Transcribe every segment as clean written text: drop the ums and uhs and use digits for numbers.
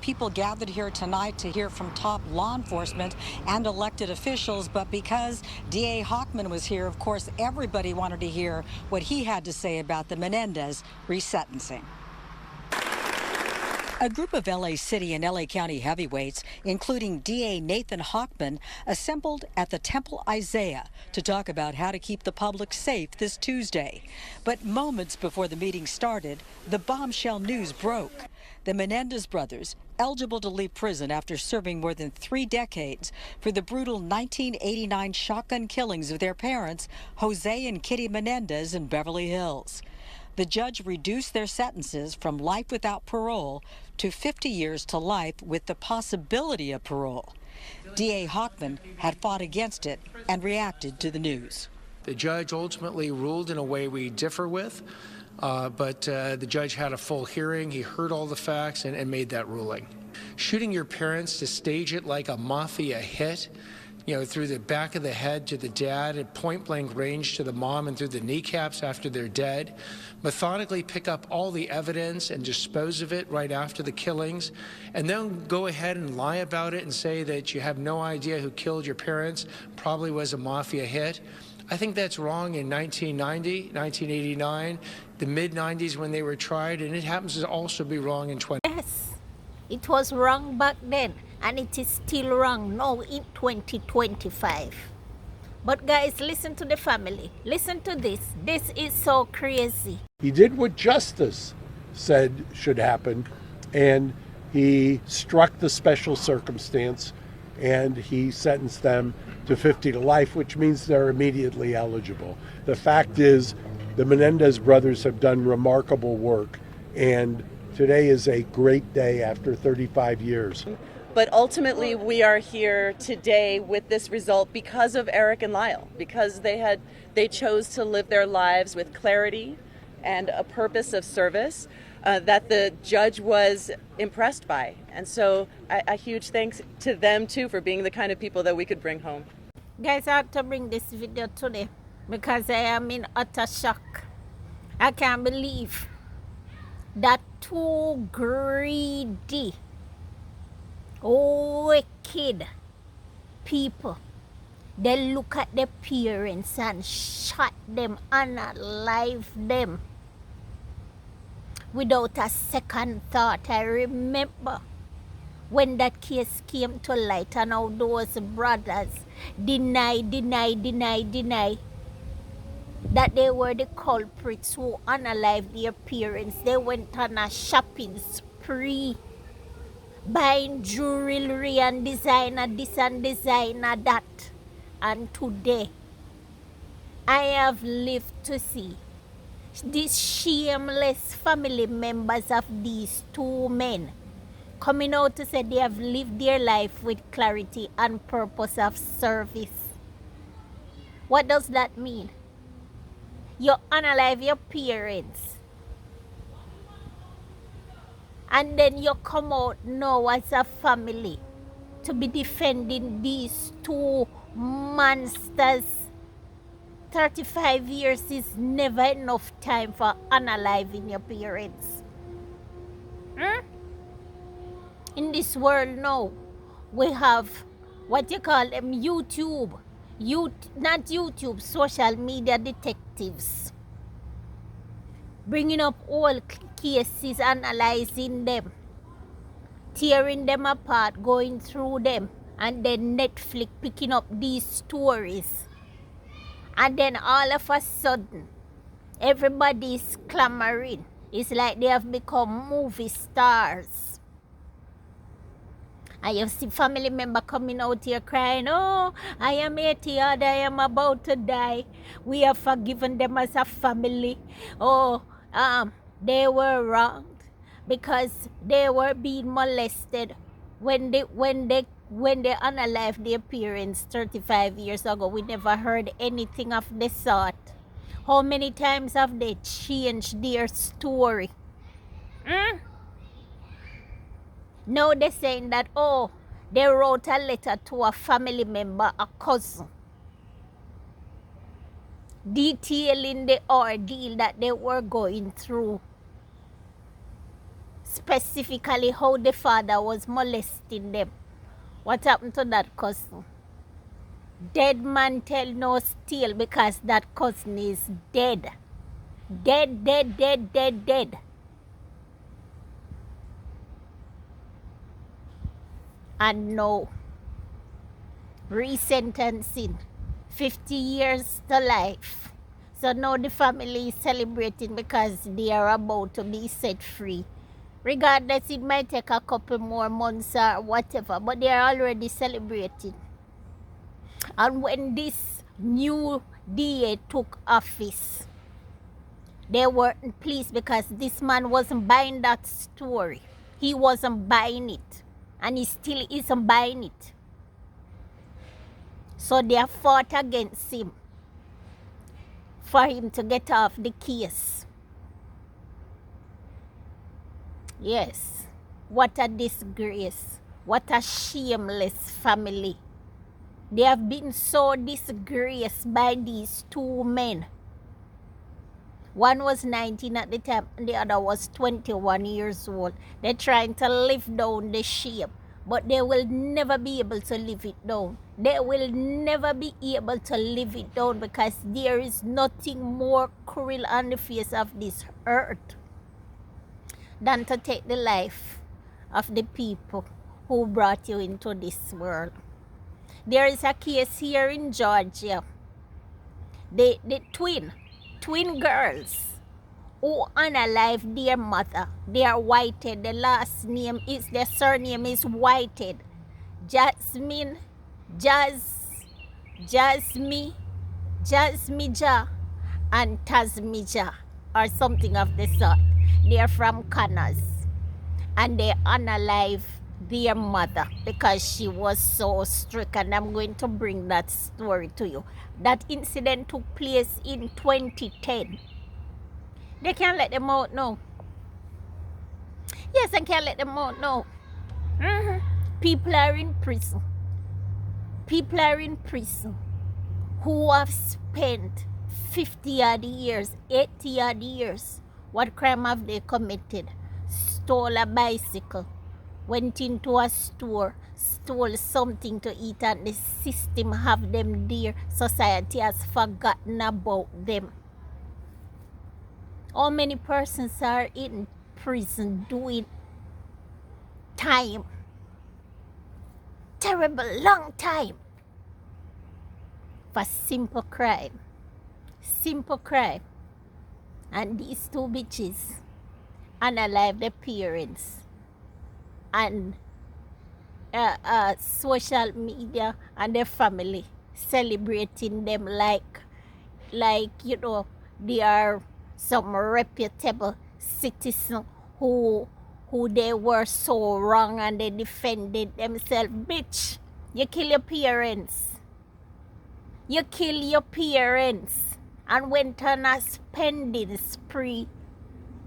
People gathered here tonight to hear from top law enforcement and elected officials, but because DA Hochman was here, of course, everybody wanted to hear what he had to say about the Menendez resentencing. A group of LA City and LA County heavyweights, including DA Nathan Hochman, assembled at the Temple Isaiah to talk about how to keep the public safe this Tuesday. But moments before the meeting started, the bombshell news broke. The Menendez brothers, eligible to leave prison after serving more than 3 decades for the brutal 1989 shotgun killings of their parents, Jose and Kitty Menendez in Beverly Hills. The judge reduced their sentences from life without parole to 50 years to life with the possibility of parole. DA Hochman had fought against it and reacted to the news. The judge ultimately ruled in a way we differ with, but the judge had a full hearing. He heard all the facts and made that ruling. Shooting your parents to stage it like a mafia hit, through the back of the head to the dad at point-blank range to the mom and through the kneecaps after they're dead, methodically pick up all the evidence and dispose of it right after the killings, and then go ahead and lie about it and say that you have no idea who killed your parents, probably was a mafia hit. I think that's wrong in 1990, 1989, the mid-90s when they were tried, and it happens to also be wrong in 20. Yes, it was wrong back then. And it is still wrong now in 2025. But guys, listen to the family. Listen to this. This is so crazy. He did what justice said should happen, and he struck the special circumstance, and he sentenced them to 50 to life, which means they're immediately eligible. The fact is, the Menendez brothers have done remarkable work, and today is a great day after 35 years. But ultimately, we are here today with this result because of Eric and Lyle, because they chose to live their lives with clarity and a purpose of service that the judge was impressed by. And so a huge thanks to them, too, for being the kind of people that we could bring home. Guys, I had to bring this video today because I am in utter shock. I can't believe that too greedy, wicked people, they look at their parents and shot them, unalive them without a second thought. I remember when that case came to light and how those brothers deny that they were the culprits who unalived their parents. They went on a shopping spree, buying jewelry and designer this and designer that. And today, I have lived to see these shameless family members of these two men coming out to say they have lived their life with clarity and purpose of service. What does that mean? You unalive your parents, and then you come out now as a family to be defending these two monsters. 35 years is never enough time for unaliving your parents. In this world now, we have what you call them social media detectives, bringing up all cases, analyzing them, tearing them apart, going through them, and then Netflix picking up these stories. And then all of a sudden, everybody's clamoring. It's like they have become movie stars. And you see family member coming out here crying, "Oh, I am 80 odd, I am about to die. We have forgiven them as a family. Oh, they were wronged because they were being molested when they unalived their parents 35 years ago. We never heard anything of the sort. How many times have they changed their story? Now they're saying that, oh, they wrote a letter to a family member, a cousin, detailing the ordeal that they were going through. specifically how the father was molesting them. What happened to that cousin? Dead man tell no tale because that cousin is dead. Dead, dead, dead, dead, dead. And no. Resentencing. 50 years to life. So now the family is celebrating because they are about to be set free. Regardless, it might take a couple more months or whatever, but they are already celebrating. And when this new DA took office, they weren't pleased because this man wasn't buying that story. He wasn't buying it. And he still isn't buying it. So they fought against him for him to get off the case. Yes. What a disgrace. What a shameless family. They have been so disgraced by these two men. One was 19 at the time and the other was 21 years old. They're trying to live down the shame, but they will never be able to live it down. They will never be able to live it down because there is nothing more cruel on the face of this earth than to take the life of the people who brought you into this world. There is a case here in Georgia. The twin girls who unalive their mother. They are whited. The surname is whited. Jasmine Jasmija and Tasmija or something of the sort. They are from Connors. And they unalive their mother because she was so strict, and I'm going to bring that story to you. That incident took place in 2010. They can't let them out now. Yes, I can't let them out now. People are in prison. People are in prison who have spent 50 odd years, 80 odd years. What crime have they committed? Stole a bicycle, went into a store, stole something to eat, and the system have them there. Society has forgotten about them. How many persons are in prison doing time? Terrible long time for simple crime. Simple crime. And these two bitches unalive their parents. And social media and their family celebrating them like you know, they are some reputable citizen who they were so wrong and they defended themselves. Bitch, you kill your parents. You kill your parents and went on a spending spree.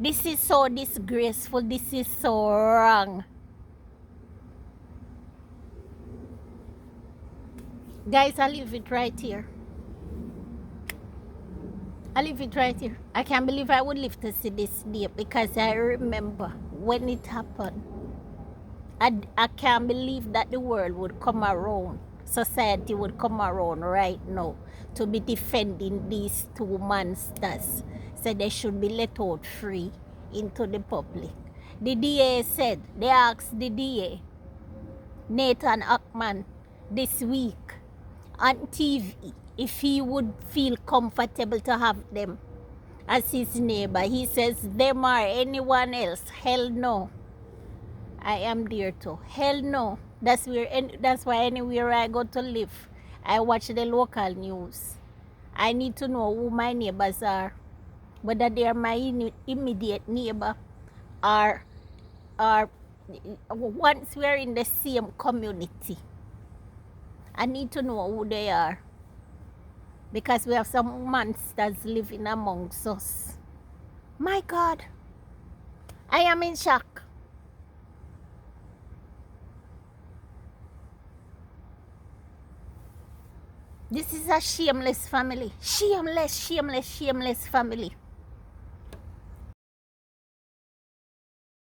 This is so disgraceful. This is so wrong. Guys, I'll leave it right here. I'll leave it right here. I can't believe I would live to see this day because I remember when it happened. I can't believe that the world would come around, society would come around right now to be defending these two monsters. So they should be let out free into the public. The DA said, they asked the DA, Nathan Ackman, this week on TV, if he would feel comfortable to have them as his neighbor. He says, them or anyone else, hell no. I am there too. Hell no. That's why anywhere I go to live, I watch the local news. I need to know who my neighbors are, whether they are my immediate neighbor or once we're in the same community. I need to know who they are because we have some monsters living amongst us. My God, I am in shock. This is a shameless family. Shameless, shameless, shameless family.